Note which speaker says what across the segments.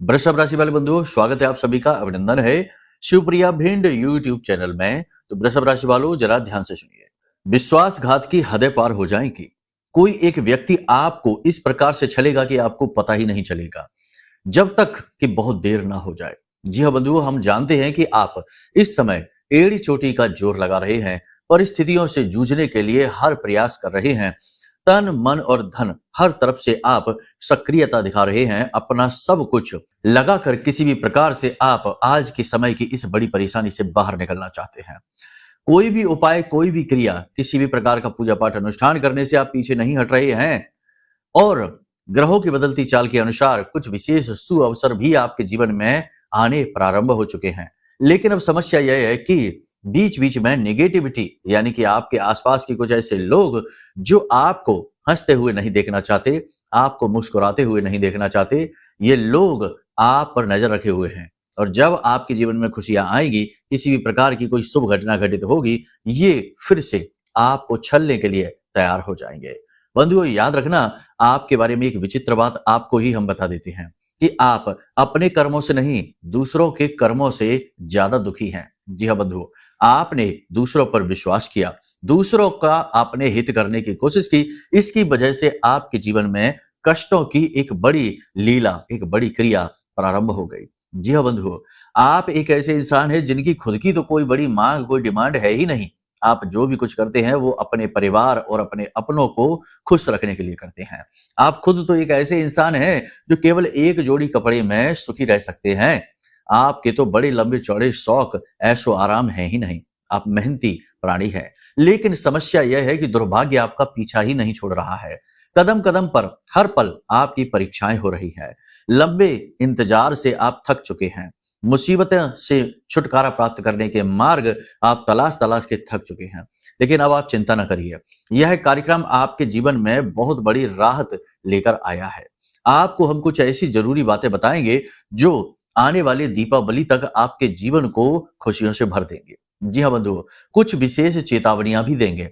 Speaker 1: वृषभ राशि वाले बंधुओं, स्वागत है आप सभी का। अभिनंदन है शिवप्रिया भिंड यूट्यूब चैनल में। तो वृषभ राशि वालों, जरा ध्यान से सुनिए। विश्वासघात की हदें पार हो जाएंगी। कोई एक व्यक्ति आपको इस प्रकार से छलेगा कि आपको पता ही नहीं चलेगा, जब तक कि बहुत देर ना हो जाए। जी हाँ बंधुओं, हम जानते हैं कि आप इस समय एड़ी चोटी का जोर लगा रहे हैं, परिस्थितियों से जूझने के लिए हर प्रयास कर रहे हैं। तन मन और धन हर तरफ से आप सक्रियता दिखा रहे हैं, अपना सब कुछ लगाकर किसी भी प्रकार से आप आज के समय की इस बड़ी परेशानी से बाहर निकलना चाहते हैं। कोई भी उपाय, कोई भी क्रिया, किसी भी प्रकार का पूजा पाठ अनुष्ठान करने से आप पीछे नहीं हट रहे हैं। और ग्रहों की बदलती चाल के अनुसार कुछ विशेष सुअवसर भी आपके जीवन में आने प्रारंभ हो चुके हैं। लेकिन अब समस्या यह है कि बीच बीच में नेगेटिविटी, यानी कि आपके आसपास के कुछ ऐसे लोग जो आपको हंसते हुए नहीं देखना चाहते, आपको मुस्कुराते हुए नहीं देखना चाहते, ये लोग आप पर नजर रखे हुए हैं। और जब आपके जीवन में खुशियां आएगी, किसी भी प्रकार की कोई शुभ घटना घटित होगी, ये फिर से आपको छलने के लिए तैयार हो जाएंगे। बंधुओं, याद रखना, आपके बारे में एक विचित्र बात आपको ही हम बता देते हैं कि आप अपने कर्मों से नहीं, दूसरों के कर्मों से ज्यादा दुखी हैं। जी हाँ बंधुओं, आपने दूसरों पर विश्वास किया, दूसरों का आपने हित करने की कोशिश की, इसकी वजह से आपके जीवन में कष्टों की एक बड़ी लीला, एक बड़ी क्रिया प्रारंभ हो गई। जी हाँ बंधुओं, आप एक ऐसे इंसान हैं जिनकी खुद की तो कोई बड़ी मांग, कोई डिमांड है ही नहीं। आप जो भी कुछ करते हैं वो अपने परिवार और अपने अपनों को खुश रखने के लिए करते हैं। आप खुद तो एक ऐसे इंसान हैं जो केवल एक जोड़ी कपड़े में सुखी रह सकते हैं। आपके तो बड़े लंबे चौड़े शौक, ऐशो आराम है ही नहीं। आप मेहनती प्राणी हैं। लेकिन समस्या यह है कि दुर्भाग्य आपका पीछा ही नहीं छोड़ रहा है। कदम कदम पर हर पल आपकी परीक्षाएं हो रही है। लंबे इंतजार से आप थक चुके हैं। मुसीबतों से छुटकारा प्राप्त करने के मार्ग आप तलाश तलाश के थक चुके हैं। लेकिन अब आप चिंता न करिए, यह कार्यक्रम आपके जीवन में बहुत बड़ी राहत लेकर आया है। आपको हम कुछ ऐसी जरूरी बातें बताएंगे जो आने वाली दीपावली तक आपके जीवन को खुशियों से भर देंगे। जी हाँ बंधुओं, कुछ विशेष चेतावनियां भी देंगे,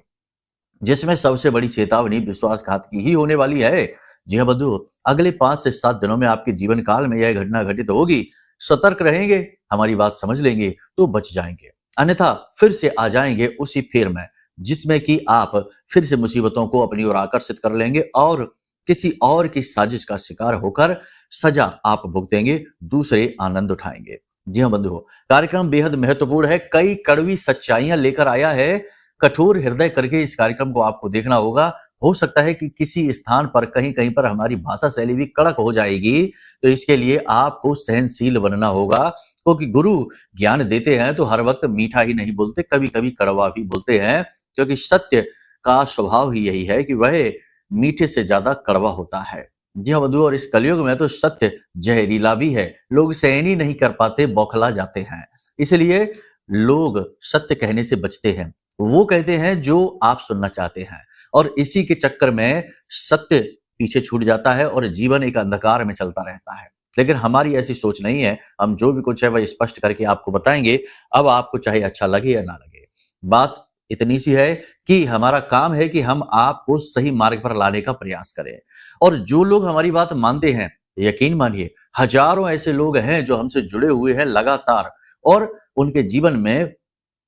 Speaker 1: जिसमें सबसे बड़ी चेतावनी विश्वासघात की ही होने वाली है। जी हाँ बंधुओं, अगले 5 से 7 दिनों में आपके जीवन काल में यह घटना घटित होगी। सतर्क रहेंगे, हमारी बात समझ लेंगे तो बच जाएंगे, अन्यथा फिर से आ जाएंगे उसी फेर में, जिसमें कि आप फिर से मुसीबतों को अपनी ओर आकर्षित कर लेंगे और किसी और की साजिश का शिकार होकर सजा आप भुगतेंगे, दूसरे आनंद उठाएंगे। जी हाँ बंधुओं, कार्यक्रम बेहद महत्वपूर्ण है, कई कड़वी सच्चाइयां लेकर आया है। कठोर हृदय करके इस कार्यक्रम को आपको देखना होगा। हो सकता है कि किसी स्थान पर, कहीं कहीं पर हमारी भाषा शैली भी कड़क हो जाएगी, तो इसके लिए आपको सहनशील बनना होगा, क्योंकि गुरु ज्ञान देते हैं तो हर वक्त मीठा ही नहीं बोलते, कभी कभी कड़वा भी बोलते हैं, क्योंकि सत्य का स्वभाव ही यही है कि वह मीठे से ज्यादा कड़वा होता है। जी हाँ बंधुओं, और इस कलयुग में तो सत्य जहरीला भी है। लोग सहन ही नहीं कर पाते, बौखला जाते हैं। इसलिए लोग सत्य कहने से बचते हैं, वो कहते हैं जो आप सुनना चाहते हैं, और इसी के चक्कर में सत्य पीछे छूट जाता है और जीवन एक अंधकार में चलता रहता है। लेकिन हमारी ऐसी सोच नहीं है, हम जो भी कुछ है वह स्पष्ट करके आपको बताएंगे। अब आपको चाहे अच्छा लगे या ना लगे, बात इतनी सी है कि हमारा काम है कि हम आपको सही मार्ग पर लाने का प्रयास करें। और जो लोग हमारी बात मानते हैं, यकीन मानिए, हजारों ऐसे लोग हैं जो हमसे जुड़े हुए हैं लगातार, और उनके जीवन में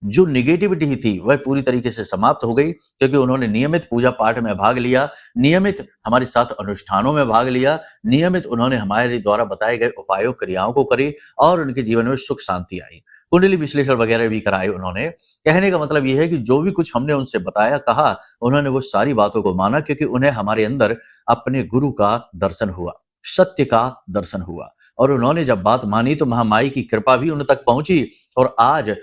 Speaker 1: जो नेगेटिविटी ही थी वह पूरी तरीके से समाप्त हो गई, क्योंकि उन्होंने नियमित पूजा पाठ में भाग लिया, नियमित हमारे साथ अनुष्ठानों में भाग लिया, नियमित उन्होंने हमारे द्वारा बताए गए उपायों, क्रियाओं को करी, और उनके जीवन में सुख शांति आई। कुंडली विश्लेषण वगैरह भी कराए उन्होंने। कहने का मतलब यह है कि जो भी कुछ हमने उनसे बताया, कहा, उन्होंने वो सारी बातों को माना, क्योंकि उन्हें हमारे अंदर अपने गुरु का दर्शन हुआ, सत्य का दर्शन हुआ, और उन्होंने जब बात मानी तो महामाई की कृपा भी उन तक पहुंची, और आज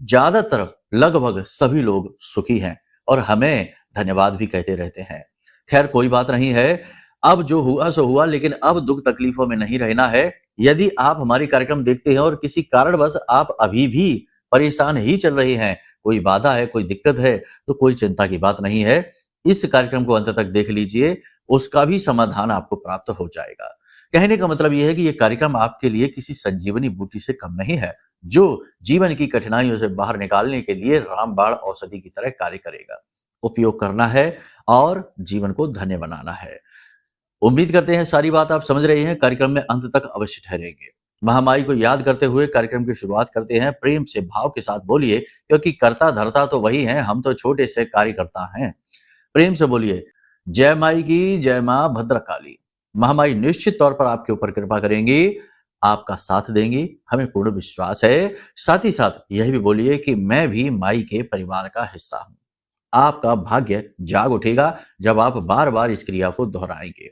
Speaker 1: ज्यादातर, लगभग सभी लोग सुखी हैं और हमें धन्यवाद भी कहते रहते हैं। खैर, कोई बात नहीं है, अब जो हुआ सो हुआ, लेकिन अब दुख तकलीफों में नहीं रहना है। यदि आप हमारे कार्यक्रम देखते हैं और किसी कारणवश आप अभी भी परेशान ही चल रहे हैं, कोई बाधा है, कोई दिक्कत है, तो कोई चिंता की बात नहीं है। इस कार्यक्रम को अंत तक देख लीजिए, उसका भी समाधान आपको प्राप्त हो जाएगा। कहने का मतलब यह है कि यह कार्यक्रम आपके लिए किसी संजीवनी बूटी से कम नहीं है, जो जीवन की कठिनाइयों से बाहर निकालने के लिए रामबाण औषधि की तरह कार्य करेगा। उपयोग करना है और जीवन को धन्य बनाना है। उम्मीद करते हैं सारी बात आप समझ रहे हैं, कार्यक्रम में अंत तक अवश्य ठहरेंगे। महामाई को याद करते हुए कार्यक्रम की शुरुआत करते हैं। प्रेम से भाव के साथ बोलिए, क्योंकि करता धरता तो वही है, हम तो छोटे से कार्यकर्ता हैं। प्रेम से बोलिए, जय माई की, जय मां भद्रकाली। महामाई निश्चित तौर पर आपके ऊपर कृपा करेंगी, आपका साथ देंगी, हमें पूर्ण विश्वास है। साथ ही साथ यह भी बोलिए कि मैं भी माई के परिवार का हिस्सा हूं। आपका भाग्य जाग उठेगा जब आप बार बार इस क्रिया को दोहराएंगे।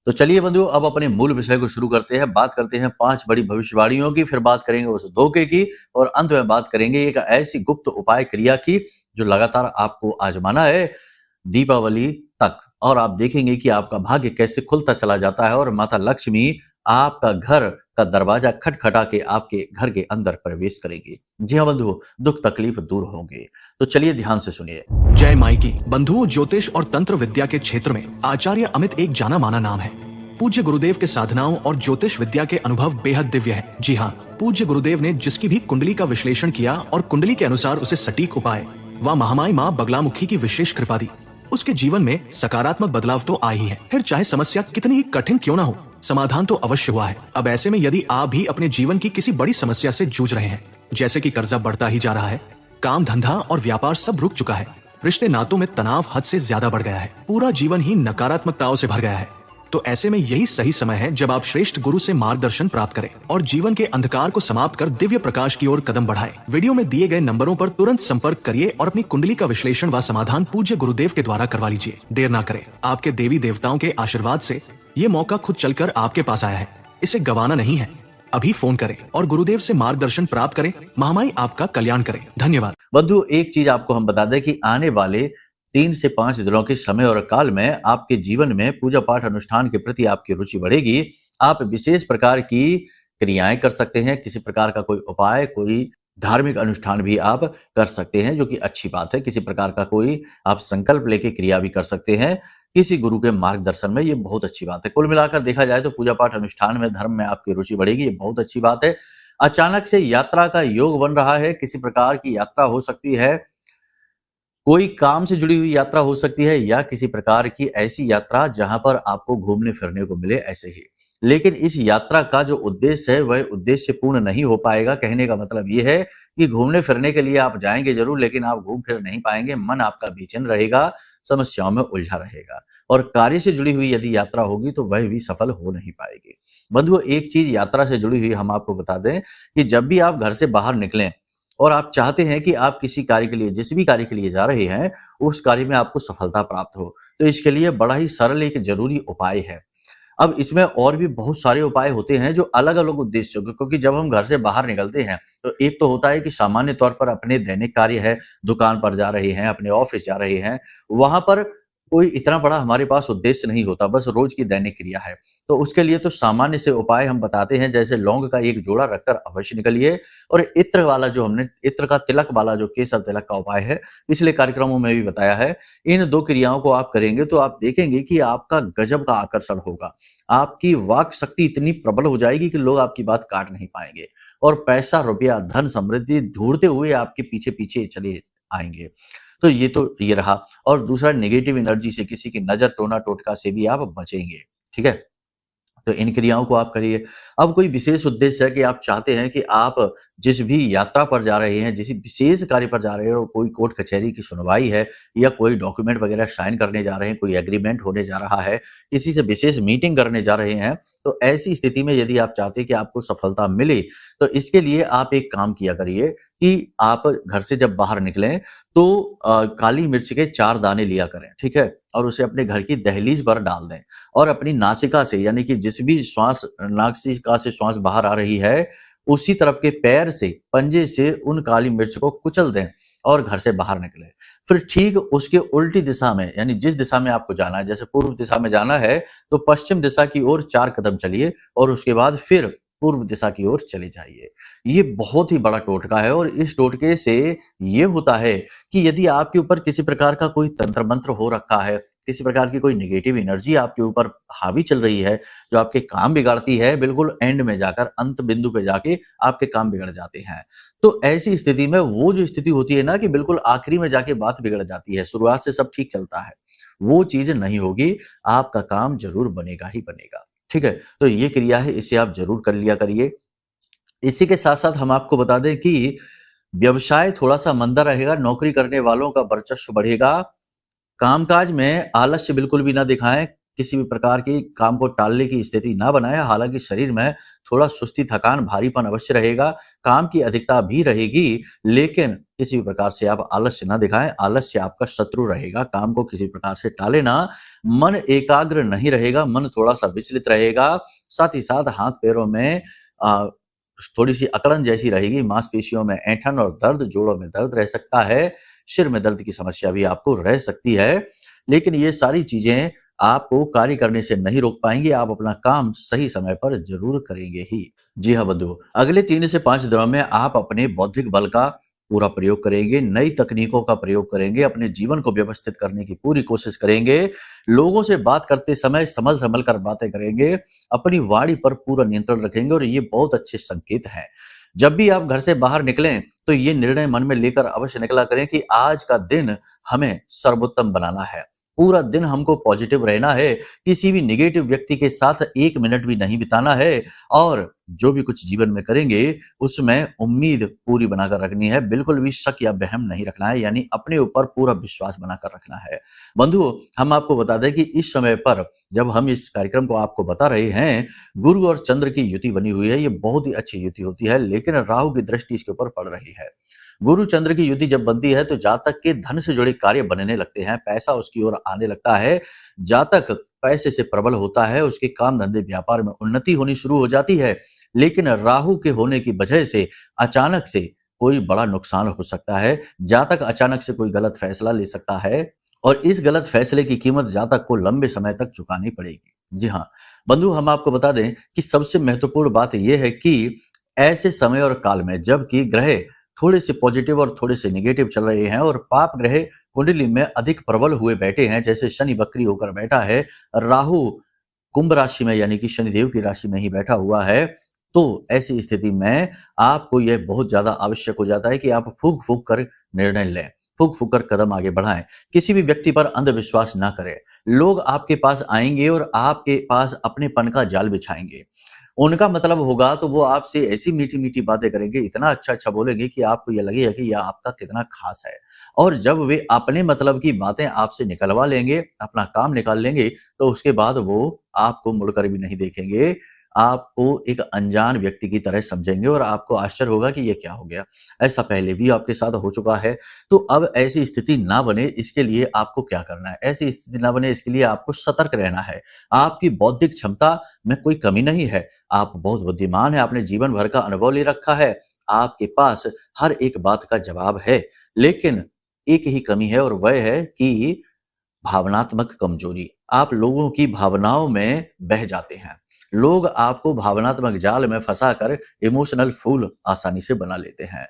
Speaker 1: तो चलिए बंधुओं, अब अपने मूल विषय को शुरू करते हैं। बात करते हैं 5 बड़ी भविष्यवाणियों की, फिर बात करेंगे उस धोखे की, और अंत में बात करेंगे एक ऐसी गुप्त उपाय क्रिया की जो लगातार आपको आजमाना है दीपावली तक, और आप देखेंगे कि आपका भाग्य कैसे खुलता चला जाता है और माता लक्ष्मी आपका घर का दरवाजा खटखटा के आपके घर के अंदर प्रवेश करेंगी। जी हाँ बंधुओं, दुख तकलीफ दूर होंगे। तो चलिए ध्यान से सुनिए।
Speaker 2: जय माई की। बंधुओं, ज्योतिष और तंत्र विद्या के क्षेत्र में आचार्य अमित एक जाना माना नाम है। पूज्य गुरुदेव के साधनाओं और ज्योतिष विद्या के अनुभव बेहद दिव्य है। जी हाँ, पूज्य गुरुदेव ने जिसकी भी कुंडली का विश्लेषण किया और कुंडली के अनुसार उसे सटीक उपाय व महामाई माँ बगलामुखी की विशेष कृपा दी, उसके जीवन में सकारात्मक बदलाव तो आ ही है। फिर चाहे समस्या कितनी ही कठिन क्यों ना हो, समाधान तो अवश्य हुआ है। अब ऐसे में यदि आप भी अपने जीवन की किसी बड़ी समस्या से जूझ रहे हैं, जैसे कि कर्जा बढ़ता ही जा रहा है, काम धंधा और व्यापार सब रुक चुका है, रिश्ते नातों में तनाव हद से ज्यादा बढ़ गया है, पूरा जीवन ही नकारात्मकताओं से भर गया है, तो ऐसे में यही सही समय है जब आप श्रेष्ठ गुरु से मार्गदर्शन प्राप्त करें और जीवन के अंधकार को समाप्त कर दिव्य प्रकाश की ओर कदम बढ़ाएं। वीडियो में दिए गए नंबरों पर तुरंत संपर्क करिए और अपनी कुंडली का विश्लेषण व समाधान पूज्य गुरुदेव के द्वारा करवा लीजिए। देर ना करें, आपके देवी देवताओं के आशीर्वाद से ये मौका खुद चलकर आपके पास आया है, इसे गंवाना नहीं है। अभी फोन करें और गुरुदेव से मार्गदर्शन प्राप्त करें। महामाई आपका कल्याण करें। धन्यवाद।
Speaker 1: बंधु, एक चीज आपको हम बता दें कि आने वाले 3 से 5 दिनों के समय और काल में आपके जीवन में पूजा पाठ अनुष्ठान के प्रति आपकी रुचि बढ़ेगी। आप विशेष प्रकार की क्रियाएं कर सकते हैं, किसी प्रकार का कोई उपाय, कोई धार्मिक अनुष्ठान भी आप कर सकते हैं, जो कि अच्छी बात है। किसी प्रकार का कोई आप संकल्प लेके क्रिया भी कर सकते हैं किसी गुरु के मार्गदर्शन में, ये बहुत अच्छी बात है। कुल मिलाकर देखा जाए तो पूजा पाठ अनुष्ठान में, धर्म में आपकी रुचि बढ़ेगी, ये बहुत अच्छी बात है। अचानक से यात्रा का योग बन रहा है, किसी प्रकार की यात्रा हो सकती है, कोई काम से जुड़ी हुई यात्रा हो सकती है, या किसी प्रकार की ऐसी यात्रा जहां पर आपको घूमने फिरने को मिले, ऐसे ही। लेकिन इस यात्रा का जो उद्देश्य है वह उद्देश्य पूर्ण नहीं हो पाएगा। कहने का मतलब ये है कि घूमने फिरने के लिए आप जाएंगे जरूर, लेकिन आप घूम फिर नहीं पाएंगे। मन आपका बेचैन रहेगा, समस्याओं में उलझा रहेगा, और कार्य से जुड़ी हुई यदि यात्रा होगी तो वह भी सफल हो नहीं पाएगी। बंधुओं, एक चीज यात्रा से जुड़ी हुई हम आपको बता दें कि जब भी आप घर से बाहर निकलें और आप चाहते हैं कि आप किसी कार्य के लिए, जिस भी कार्य के लिए जा रहे हैं, उस कार्य में आपको सफलता प्राप्त हो, तो इसके लिए बड़ा ही सरल एक जरूरी उपाय है। अब इसमें और भी बहुत सारे उपाय होते हैं जो अलग अलग उद्देश्यों के, क्योंकि जब हम घर से बाहर निकलते हैं तो एक तो होता है कि सामान्य तौर पर अपने दैनिक कार्य है, दुकान पर जा रहे हैं, अपने ऑफिस जा रहे हैं, वहां पर कोई इतना बड़ा हमारे पास उद्देश्य नहीं होता, बस रोज की दैनिक क्रिया है। तो उसके लिए तो सामान्य से उपाय हम बताते हैं, जैसे लौंग का एक जोड़ा रखकर अवश्य निकलिए, और इत्र वाला, जो हमने इत्र का तिलक वाला जो केसर तिलक का उपाय है, पिछले कार्यक्रमों में भी बताया है। इन 2 क्रियाओं को आप करेंगे तो आप देखेंगे कि आपका गजब का आकर्षण होगा। आपकी वाक शक्ति इतनी प्रबल हो जाएगी कि लोग आपकी बात काट नहीं पाएंगे, और पैसा, रुपया, धन, समृद्धि ढूंढते हुए आपके पीछे पीछे चले आएंगे। तो ये रहा। और दूसरा, नेगेटिव एनर्जी से, किसी की नजर, टोना टोटका से भी आप बचेंगे। ठीक है, तो इन क्रियाओं को आप करिए। अब कोई विशेष उद्देश्य है कि आप चाहते हैं कि आप जिस भी यात्रा पर जा रहे हैं, जिस विशेष कार्य पर जा रहे हो, कोई कोर्ट कचहरी की सुनवाई है, या कोई डॉक्यूमेंट वगैरह साइन करने जा रहे हैं, कोई एग्रीमेंट होने जा रहा है, किसी से विशेष मीटिंग करने जा रहे हैं, तो ऐसी स्थिति में यदि आप चाहते हैं कि आपको सफलता मिले, तो इसके लिए आप एक काम किया करिए कि आप घर से जब बाहर निकलें तो काली मिर्च के 4 दाने लिया करें, ठीक है, और उसे अपने घर की दहलीज पर डाल दें, और अपनी नासिका से, यानी कि जिस भी श्वास, नासिका से श्वास बाहर आ रही है, उसी तरफ के पैर से, पंजे से उन काली मिर्च को कुचल दें और घर से बाहर निकले। फिर ठीक उसके उल्टी दिशा में, यानी जिस दिशा में आपको जाना है, जैसे पूर्व दिशा में जाना है तो पश्चिम दिशा की ओर 4 कदम चलिए, और उसके बाद फिर पूर्व दिशा की ओर चले जाइए। ये बहुत ही बड़ा टोटका है, और इस टोटके से ये होता है कि यदि आपके ऊपर किसी प्रकार का कोई तंत्र मंत्र हो रखा है, किसी प्रकार की कोई नेगेटिव एनर्जी आपके ऊपर हावी चल रही है, जो आपके काम बिगाड़ती है, बिल्कुल एंड में जाकर, अंत बिंदु पे जाके आपके काम बिगड़ जाते हैं। तो ऐसी स्थिति में वो जो स्थिति होती है ना, कि बिल्कुल आखिरी में जाके बात बिगड़ जाती है, शुरुआत से सब ठीक चलता है, वो चीज नहीं होगी, आपका काम जरूर बनेगा ही बनेगा। ठीक है, तो ये क्रिया है, इसे आप जरूर कर लिया करिए। इसी के साथ साथ हम आपको बता दें कि व्यवसाय थोड़ा सा मंदा रहेगा, नौकरी करने वालों का वर्चस्व बढ़ेगा। कामकाज में आलस्य बिल्कुल भी ना दिखाएं, किसी भी प्रकार की काम को टालने की स्थिति ना बनाएं। हालांकि शरीर में थोड़ा सुस्ती, थकान, भारीपन अवश्य रहेगा, काम की अधिकता भी रहेगी, लेकिन किसी भी प्रकार से आप आलस्य ना दिखाएं। आलस्य आपका शत्रु रहेगा, काम को किसी प्रकार से टाले ना। मन एकाग्र नहीं रहेगा, मन थोड़ा सा विचलित रहेगा। साथ ही साथ हाथ पैरों में आ, थोड़ी सी अकड़न जैसी रहेगी, मांसपेशियों में ऐंठन और दर्द, जोड़ों में दर्द रह सकता है, सिर में दर्द की समस्या भी आपको रह सकती है। लेकिन ये सारी चीजें आपको कार्य करने से नहीं रोक पाएंगी, आप अपना काम सही समय पर जरूर करेंगे ही। जी हाँ बंधु, अगले 3 से 5 दिनों में आप अपने बौद्धिक बल का पूरा प्रयोग करेंगे, नई तकनीकों का प्रयोग करेंगे, अपने जीवन को व्यवस्थित करने की पूरी कोशिश करेंगे, लोगों से बात करते समय संभल संभल कर बातें करेंगे, अपनी वाणी पर पूरा नियंत्रण रखेंगे और ये बहुत अच्छे संकेत हैं। जब भी आप घर से बाहर निकलें तो ये निर्णय मन में लेकर अवश्य निकला करें कि आज का दिन हमें सर्वोत्तम बनाना है, पूरा दिन हमको पॉजिटिव रहना है, किसी भी नेगेटिव व्यक्ति के साथ 1 मिनट भी नहीं बिताना है और जो भी कुछ जीवन में करेंगे उसमें उम्मीद पूरी बनाकर रखनी है, बिल्कुल भी शक या वहम नहीं रखना है, यानी अपने ऊपर पूरा विश्वास बनाकर रखना है। बंधुओं, हम आपको बता दें कि इस समय पर जब हम इस कार्यक्रम को आपको बता रहे हैं, गुरु और चंद्र की युति बनी हुई है, ये बहुत ही अच्छी युति होती है, लेकिन राहु की दृष्टि इसके ऊपर पड़ रही है। गुरु चंद्र की युति जब बनती है तो जातक के धन से जुड़े कार्य बनने लगते हैं, पैसा उसकी ओर आने लगता है, जातक पैसे से प्रबल होता है, उसके काम धंधे व्यापार में उन्नति होनी शुरू हो जाती है। लेकिन राहु के होने की वजह से अचानक से कोई बड़ा नुकसान हो सकता है, जातक अचानक से कोई गलत फैसला ले सकता है और इस गलत फैसले की कीमत जातक को लंबे समय तक चुकानी पड़ेगी। जी हाँ बंधु, हम आपको बता दें कि सबसे महत्वपूर्ण बात यह है कि ऐसे समय और काल में जबकि ग्रह थोड़े से पॉजिटिव और थोड़े से निगेटिव चल रहे हैं और पाप ग्रह कुंडली में अधिक प्रबल हुए बैठे हैं, जैसे शनि वक्री होकर बैठा है, राहु कुंभ राशि में यानी कि शनिदेव की राशि में ही बैठा हुआ है, तो ऐसी स्थिति में आपको यह बहुत ज्यादा आवश्यक हो जाता है कि आप फूंक फूंक कर निर्णय लें, फूंक फूंक कर कदम आगे बढ़ाएं, किसी भी व्यक्ति पर अंधविश्वास ना करें। लोग आपके पास आएंगे और आपके पास अपनेपन का जाल बिछाएंगे, उनका मतलब होगा तो वो आपसे ऐसी मीठी मीठी बातें करेंगे, इतना अच्छा अच्छा बोलेंगे कि आपको यह लगेगा कि यह आपका कितना खास है। और जब वे अपने मतलब की बातें आपसे निकलवा लेंगे, अपना काम निकाल लेंगे, तो उसके बाद वो आपको मुड़कर भी नहीं देखेंगे, आपको एक अनजान व्यक्ति की तरह समझेंगे और आपको आश्चर्य होगा कि ये क्या हो गया। ऐसा पहले भी आपके साथ हो चुका है। तो अब ऐसी स्थिति ना बने, इसके लिए आपको क्या करना है? ऐसी स्थिति ना बने इसके लिए आपको सतर्क रहना है। आपकी बौद्धिक क्षमता में कोई कमी नहीं है, आप बहुत बुद्धिमान हैं, आपने जीवन भर का अनुभव ले रखा है, आपके पास हर एक बात का जवाब है, लेकिन एक ही कमी है और वह है कि भावनात्मक कमजोरी। आप लोगों की भावनाओं में बह जाते हैं, लोग आपको भावनात्मक जाल में फंसाकर इमोशनल फूल आसानी से बना लेते हैं।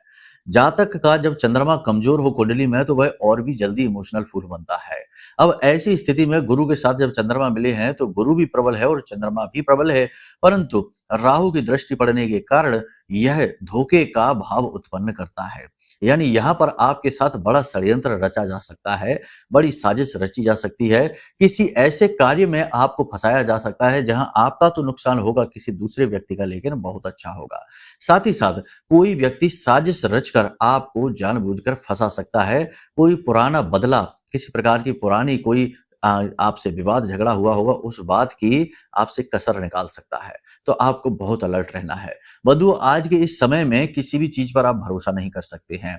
Speaker 1: जातक का जब चंद्रमा कमजोर हो कुंडली में तो वह और भी जल्दी इमोशनल फूल बनता है। अब ऐसी स्थिति में गुरु के साथ जब चंद्रमा मिले हैं तो गुरु भी प्रबल है और चंद्रमा भी प्रबल है, परंतु राहु की दृष्टि पड़ने के कारण यह धोखे का भाव उत्पन्न करता है। यानी यहाँ पर आपके साथ बड़ा षड्यंत्र रचा जा सकता है, बड़ी साजिश रची जा सकती है, किसी ऐसे कार्य में आपको फंसाया जा सकता है जहां आपका तो नुकसान होगा, किसी दूसरे व्यक्ति का लेकिन बहुत अच्छा होगा। साथ ही साथ कोई व्यक्ति साजिश रचकर आपको जानबूझकर फंसा सकता है, कोई पुराना बदला, किसी प्रकार की पुरानी कोई आपसे विवाद झगड़ा हुआ होगा, उस बात की आपसे कसर निकाल सकता है। तो आपको बहुत अलर्ट रहना है। बंधुओं, आज के इस समय में किसी भी चीज पर आप भरोसा नहीं कर सकते हैं।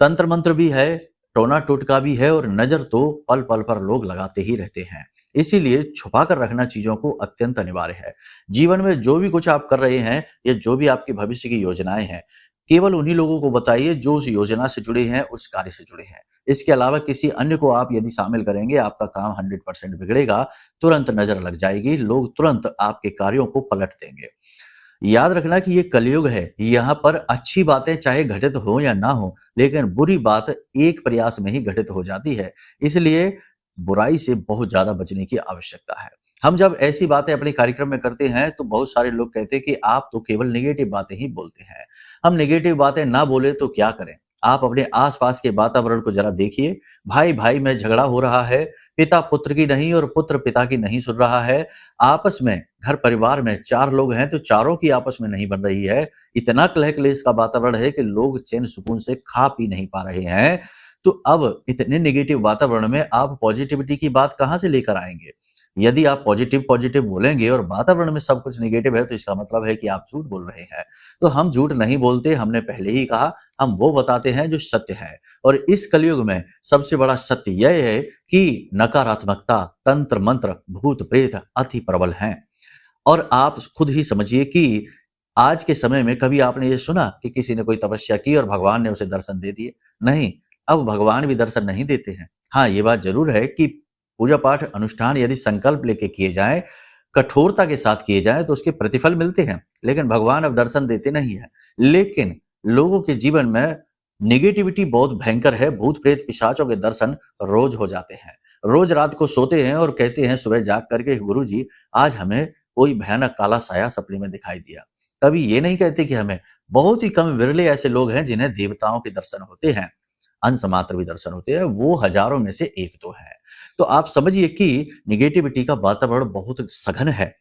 Speaker 1: तंत्र मंत्र भी है, टोना टोटका भी है और नजर तो पल पल पर लोग लगाते ही रहते हैं। इसीलिए छुपा कर रखना चीजों को अत्यंत अनिवार्य है। जीवन में जो भी कुछ आप कर रहे हैं या जो भी आपकी भविष्य की योजनाएं हैं, केवल उन्हीं लोगों को बताइए जो उस योजना से जुड़े हैं, उस कार्य से जुड़े हैं। इसके अलावा किसी अन्य को आप यदि शामिल करेंगे, आपका काम 100% बिगड़ेगा, तुरंत नजर लग जाएगी, लोग तुरंत आपके कार्यों को पलट देंगे। याद रखना कि ये कलयुग है, यहाँ पर अच्छी बातें चाहे घटित हो या ना हो, लेकिन बुरी बात एक प्रयास में ही घटित हो जाती है। इसलिए बुराई से बहुत ज्यादा बचने की आवश्यकता है। हम जब ऐसी बातें अपने कार्यक्रम में करते हैं तो बहुत सारे लोग कहते हैं कि आप तो केवल नेगेटिव बातें ही बोलते हैं। हम नेगेटिव बातें ना बोले तो क्या करें? आप अपने आसपास के वातावरण को जरा देखिए। भाई भाई में झगड़ा हो रहा है, पिता पुत्र की नहीं और पुत्र पिता की नहीं सुन रहा है। आपस में घर परिवार में 4 लोग हैं तो चारों की आपस में नहीं बन रही है। इतना कलह क्लेश का वातावरण है कि लोग चैन सुकून से खा पी नहीं पा रहे हैं। तो अब इतने नेगेटिव वातावरण में आप पॉजिटिविटी की बात कहाँ से लेकर आएंगे? यदि आप पॉजिटिव पॉजिटिव बोलेंगे और वातावरण में सब कुछ नेगेटिव है तो इसका मतलब है कि आप झूठ बोल रहे हैं। तो हम झूठ नहीं बोलते, हमने पहले ही कहा, हम वो बताते हैं जो सत्य है। और इस कलयुग में सबसे बड़ा सत्य यह है कि नकारात्मकता, तंत्र मंत्र, भूत प्रेत अति प्रबल हैं। और आप खुद ही समझिए कि आज के समय में कभी आपने ये सुना कि किसी ने कोई तपस्या की और भगवान ने उसे दर्शन दे दिए? नहीं, अब भगवान भी दर्शन नहीं देते हैं। हाँ, ये बात ज़रूर है कि पूजा पाठ अनुष्ठान यदि संकल्प लेके किए जाएँ, कठोरता के साथ किए जाएँ तो उसके प्रतिफल मिलते हैं, लेकिन भगवान अब दर्शन देते नहीं हैं। लेकिन लोगों के जीवन में नेगेटिविटी बहुत भयंकर है, भूत प्रेत पिशाचों के दर्शन रोज़ हो जाते हैं। रोज़ रात को सोते हैं और कहते हैं सुबह जाग करके, गुरुजी आज हमें कोई भयानक काला साया सपने में दिखाई दिया। कभी ये नहीं कहते कि हमें, बहुत ही कम विरले ऐसे लोग हैं जिन्हें देवताओं के दर्शन होते हैं, अंश मात्र भी दर्शन होते हैं, वो हजारों में से 1-2 हैं। तो आप समझिए कि नेगेटिविटी का वातावरण बहुत सघन है।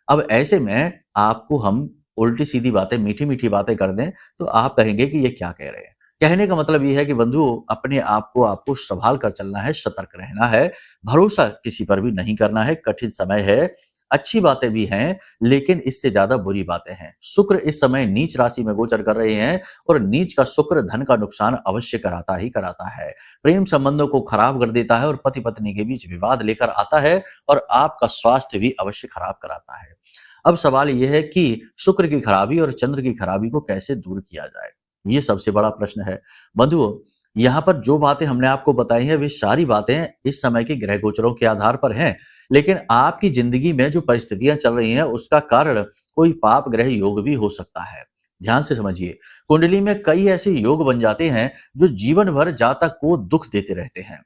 Speaker 1: अब ऐसे में आपको हम उल्टी-सीधी बातें, मीठी-मीठी बातें कर दें, तो आप कहेंगे कि ये क्या कह रहे हैं। कहने का मतलब ये है कि बंधु अपने आप को आपको सँभाल कर चलना है, सतर्क रहना है, भरोसा किसी पर भी नहीं करना है, कठिन समय है, अच्छी बातें भी हैं, लेकिन इससे ज़्यादा बुरी बातें हैं। शुक्र इस समय नीच राशि में गोचर कर रहे हैं और नीच का शुक्र धन का नुकसान अवश्य कराता ही कराता है। प्रेम संबंधों को खराब कर देता है और पति-पत्नी के बीच विवाद लेकर आता है और आपका स्वास्थ्य भी अवश्य खराब कराता है। अब सवाल ये है कि शुक्र की खराबी और चंद्र की खराबी को कैसे दूर किया जाए? ये सबसे बड़ा प्रश्न है। बंधुओं, यहाँ पर जो बातें हमने आपको बताई हैं, वे सारी बातें इस समय के ग्रह गोचरों के आधार पर हैं। लेकिन आपकी ज़िंदगी में जो परिस्थितियाँ चल रही हैं, उसका कारण कोई पाप ग्रह योग भी हो सकता है। ध्यान से समझिए, कुंडली में कई ऐसे योग बन जाते हैं, जो जीवन भर जातक को दुःख देते रहते हैं।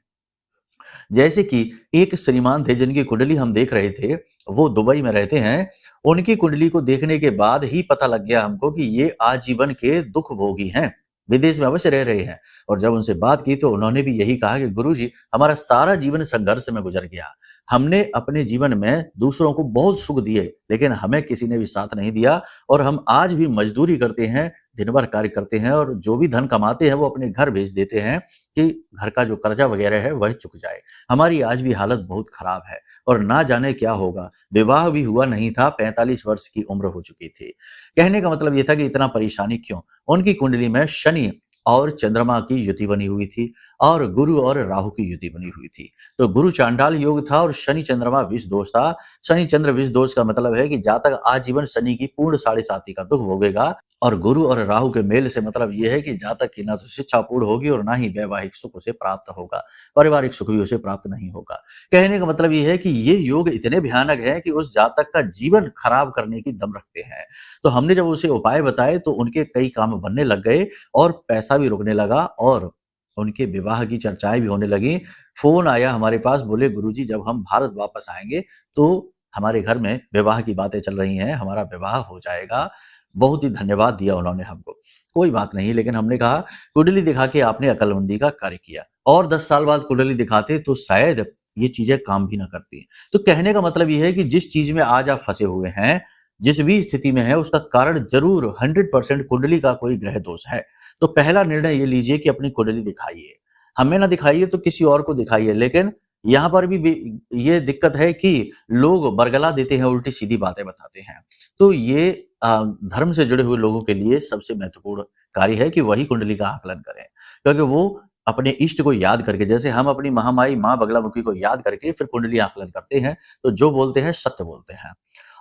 Speaker 1: जैसे कि एक श्रीमान थे जिनकी कुंडली हम देख रहे थे, वो दुबई में रहते हैं। उनकी कुंडली को देखने के बाद ही पता लग गया हमको कि ये आजीवन के दुःख भोगी हैं, विदेश में अवश्य रह रहे हैं। और जब उनसे बात की तो उन्होंने भी यही कहा कि गुरुजी हमारा सारा जीवन संघर्ष में गुजर गया। हमने अपने जीवन में दूसरों को बहुत सुख दिए, लेकिन हमें किसी ने भी साथ नहीं दिया और हम आज भी मजदूरी करते हैं, दिन भर कार्य करते हैं और जो भी धन कमाते हैं वो अपने घर भेज देते हैं कि घर का जो कर्जा वगैरह है वह चुक जाए। हमारी आज भी हालत बहुत खराब है और ना जाने क्या होगा। विवाह भी हुआ नहीं था, 45 वर्ष की उम्र हो चुकी थी। कहने का मतलब ये था कि इतना परेशानी क्यों? उनकी कुंडली में शनि और चंद्रमा की युति बनी हुई थी और गुरु और राहु की युति बनी हुई थी। तो गुरु चांडाल योग था और शनि चंद्रमा विष दोष था। शनि चंद्र विष दोष का मतलब है कि जातक आजीवन शनि की पूर्ण साढ़े साती का दुःख भोगेगा और गुरु और राहु के मेल से मतलब ये है कि जातक की ना तो शिक्षा पूर्ण होगी और ना ही वैवाहिक सुख उसे प्राप्त होगा, पारिवारिक सुख भी उसे प्राप्त नहीं होगा। कहने का मतलब ये है कि ये योग इतने भयानक हैं कि उस जातक का जीवन खराब करने की दम रखते हैं। तो हमने जब उसे उपाय बताए तो उनके कई काम बनने लग गए और पैसा भी रुकने लगा और उनके विवाह की चर्चाएं भी होने लगी। फोन आया हमारे पास, बोले गुरुजी जब हम भारत वापस आएंगे तो हमारे घर में विवाह की बातें चल रही हैं, हमारा विवाह हो जाएगा। बहुत ही धन्यवाद दिया उन्होंने हमको। कोई बात नहीं, लेकिन हमने कहा कुंडली दिखा के आपने अकलमंदी का कार्य किया और 10 साल बाद कुंडली दिखाते तो शायद ये चीजें काम भी ना करती। तो कहने का मतलब ये है कि जिस चीज में आज आप फंसे हुए हैं, जिस भी स्थिति में है, उसका कारण जरूर 100% कुंडली का कोई ग्रह दोष है। तो पहला निर्णय ये लीजिए कि अपनी कुंडली दिखाइए। हमें ना दिखाइए तो किसी और को दिखाइए। लेकिन यहाँ पर भी ये दिक्कत है कि लोग बरगला देते हैं, उल्टी सीधी बातें बताते हैं। तो ये धर्म से जुड़े हुए लोगों के लिए सबसे महत्वपूर्ण कार्य है कि वही कुंडली का आकलन करें, क्योंकि वो अपने इष्ट को याद करके, जैसे हम अपनी महामाई माँ बगलामुखी को याद करके फिर कुंडली आकलन करते हैं, तो जो बोलते हैं सत्य बोलते हैं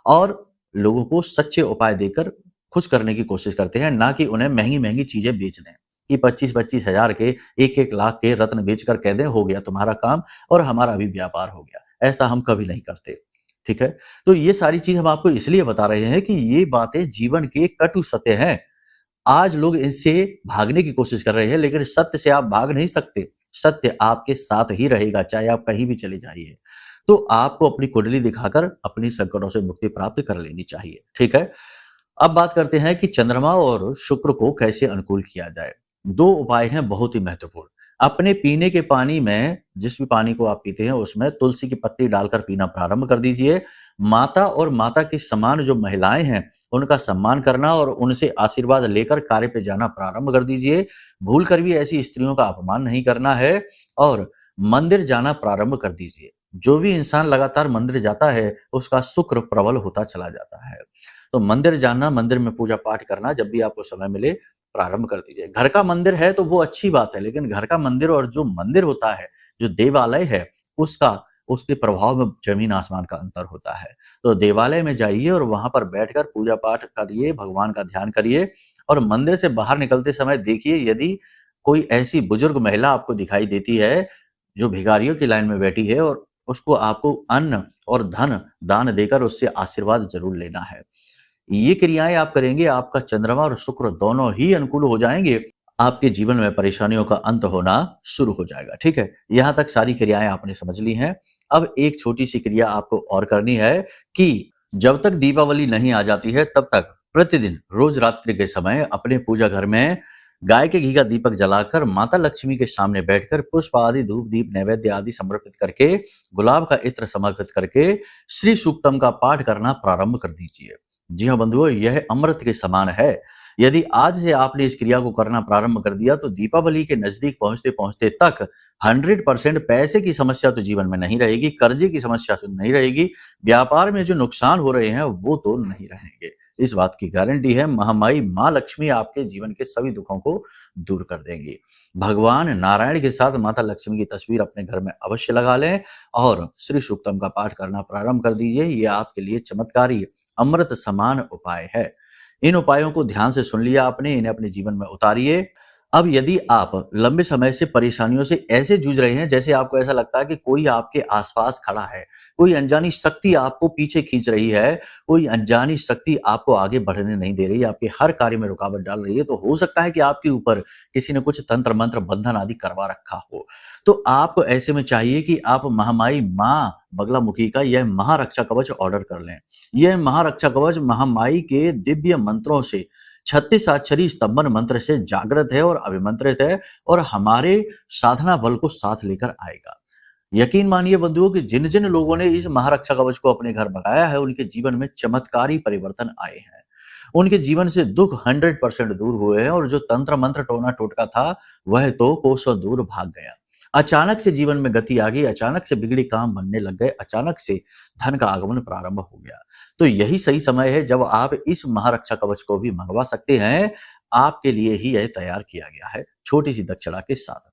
Speaker 1: और लोगों को सच्चे उपाय देकर खुश करने की कोशिश करते हैं, ना कि उन्हें महंगी-महंगी चीजें बेच दें कि 25-25 हजार के, 1-1 लाख के रत्न बेचकर कह दें हो गया तुम्हारा काम और हमारा भी व्यापार हो गया। ऐसा हम कभी नहीं करते। ठीक है? तो ये सारी चीज़ हम आपको इसलिए बता रहे हैं कि ये बातें जीवन के कटु सत्य हैं। आज लोग इनसे भागने की कोशिश कर रहे हैं, लेकिन सत्य से आप भाग नहीं सकते। सत्य आपके साथ ही रहेगा, चाहे आप कहीं भी चले जाइए। तो आपको अपनी कुंडली दिखाकर अपनी संकटों से मुक्ति प्राप्त कर लेनी चाहिए। ठीक है? अब बात करते हैं कि चंद्रमा और शुक्र को कैसे अनुकूल किया जाए। दो उपाय हैं बहुत ही महत्वपूर्ण। अपने पीने के पानी में, जिस भी पानी को आप पीते हैं उसमें तुलसी की पत्ती डालकर पीना प्रारंभ कर दीजिए। माता और माता के समान जो महिलाएं हैं उनका सम्मान करना और उनसे आशीर्वाद लेकर कार्य पे जाना प्रारंभ कर दीजिए। भूल कर भी ऐसी स्त्रियों का अपमान नहीं करना है और मंदिर जाना प्रारंभ कर दीजिए। जो भी इंसान लगातार मंदिर जाता है उसका शुक्र प्रबल होता चला जाता है। तो मंदिर जाना, मंदिर में पूजा पाठ करना जब भी आपको समय मिले प्रारंभ कर दीजिए। घर का मंदिर है तो वो अच्छी बात है, लेकिन घर का मंदिर और जो मंदिर होता है, जो देवालय है, उसके प्रभाव में जमीन आसमान का अंतर होता है। तो देवालय में जाइए और वहां पर बैठकर पूजा पाठ करिए, भगवान का ध्यान करिए और मंदिर से बाहर निकलते समय देखिए यदि कोई ऐसी बुजुर्ग महिला आपको दिखाई देती है जो भिखारियों की लाइन में बैठी है और उसको आपको अन्न और धन दान देकर उससे आशीर्वाद जरूर लेना है। ये क्रियाएं आप करेंगे, आपका चंद्रमा और शुक्र दोनों ही अनुकूल हो जाएंगे। आपके जीवन में परेशानियों का अंत होना शुरू हो जाएगा। ठीक है, यहां तक सारी क्रियाएं आपने समझ ली हैं। अब एक छोटी सी क्रिया आपको और करनी है कि जब तक दीपावली नहीं आ जाती है तब तक प्रतिदिन रोज रात्रि के समय अपने पूजा घर में गाय के घी का दीपक जलाकर माता लक्ष्मी के सामने बैठकर पुष्प आदि, धूप दीप नैवेद्य आदि समर्पित करके, गुलाब का इत्र समर्पित करके श्री सूक्तम का पाठ करना प्रारंभ कर दीजिए। जी हाँ बंधुओं, यह अमृत के समान है। यदि आज से आपने इस क्रिया को करना प्रारंभ कर दिया तो दीपावली के नजदीक पहुंचते पहुंचते तक 100% पैसे की समस्या तो जीवन में नहीं रहेगी, कर्जे की समस्या तो नहीं रहेगी, व्यापार में जो नुकसान हो रहे हैं वो तो नहीं रहेंगे। इस बात की गारंटी है। महामाई माँ लक्ष्मी आपके जीवन के सभी दुखों को दूर कर देंगी। भगवान नारायण के साथ माता लक्ष्मी की तस्वीर अपने घर में अवश्य लगा लें और श्री सूक्तम का पाठ करना प्रारंभ कर दीजिए। ये आपके लिए चमत्कारी अमृत समान उपाय है। इन उपायों को ध्यान से सुन लिया आपने, इन्हें अपने जीवन में उतारिए। अब यदि आप लंबे समय से परेशानियों से ऐसे जूझ रहे हैं जैसे आपको ऐसा लगता है कि कोई आपके आसपास खड़ा है, कोई अनजानी शक्ति आपको पीछे खींच रही है, कोई अनजानी शक्ति आपको आगे बढ़ने नहीं दे रही, आपके हर कार्य में रुकावट डाल रही है, तो हो सकता है कि आपके ऊपर किसी ने कुछ तंत्र मंत्र बंधन आदि करवा रखा हो। तो आपको ऐसे में चाहिए कि आप महामाई माँ बगलामुखी का यह महारक्षा कवच ऑर्डर कर लें। यह महारक्षा कवच महामाई के दिव्य मंत्रों से, 36 अक्षरी स्तंभन मंत्र से जागृत है और अभिमंत्रित है और हमारे साधना बल को साथ लेकर आएगा। यकीन मानिए बंधुओं कि जिन जिन लोगों ने इस महारक्षा कवच को अपने घर मंगाया है उनके जीवन में चमत्कारी परिवर्तन आए हैं। उनके जीवन से दुख 100% दूर हुए हैं और जो तंत्र मंत्र टोना टोटका था वह तो कोसों दूर भाग गया। अचानक से जीवन में गति आ गई, अचानक से बिगड़ी काम बनने लग गए, अचानक से धन का आगमन प्रारंभ हो गया। तो यही सही समय है जब आप इस महारक्षा कवच को भी मंगवा सकते हैं। आपके लिए ही यह तैयार किया गया है, छोटी सी दक्षिणा के साथ।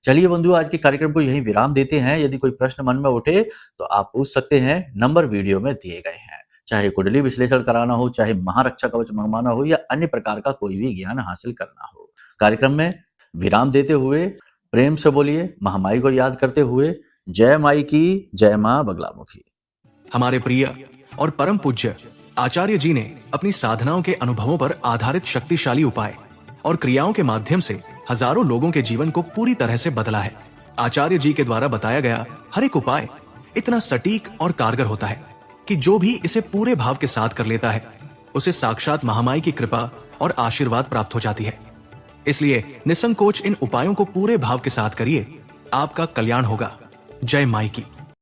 Speaker 1: चलिए बंधु, आज के कार्यक्रम को यहीं विराम देते हैं। यदि कोई प्रश्न मन में उठे तो आप पूछ सकते हैं, नंबर वीडियो में दिए गए हैं। चाहे कुंडली विश्लेषण कराना हो, चाहे महारक्षा कवच मंगवाना हो या अन्य प्रकार का कोई भी ज्ञान हासिल करना हो। कार्यक्रम में विराम देते हुए प्रेम से बोलिए, महामाई को याद करते हुए, जय माई की, जय मां बगलामुखी।
Speaker 2: हमारे प्रिय और परम पूज्य आचार्य जी ने अपनी साधनाओं के अनुभवों पर आधारित शक्तिशाली उपाय और क्रियाओं के माध्यम से हजारों लोगों के जीवन को पूरी तरह से बदला है। आचार्य जी के द्वारा बताया गया हर एक उपाय इतना सटीक और कारगर होता है कि जो भी इसे पूरे भाव के साथ कर लेता है उसे साक्षात महामाई की कृपा और आशीर्वाद प्राप्त हो जाती है। इसलिए निसंकोच इन उपायों को पूरे भाव के साथ करिए, आपका कल्याण होगा। जय माई की।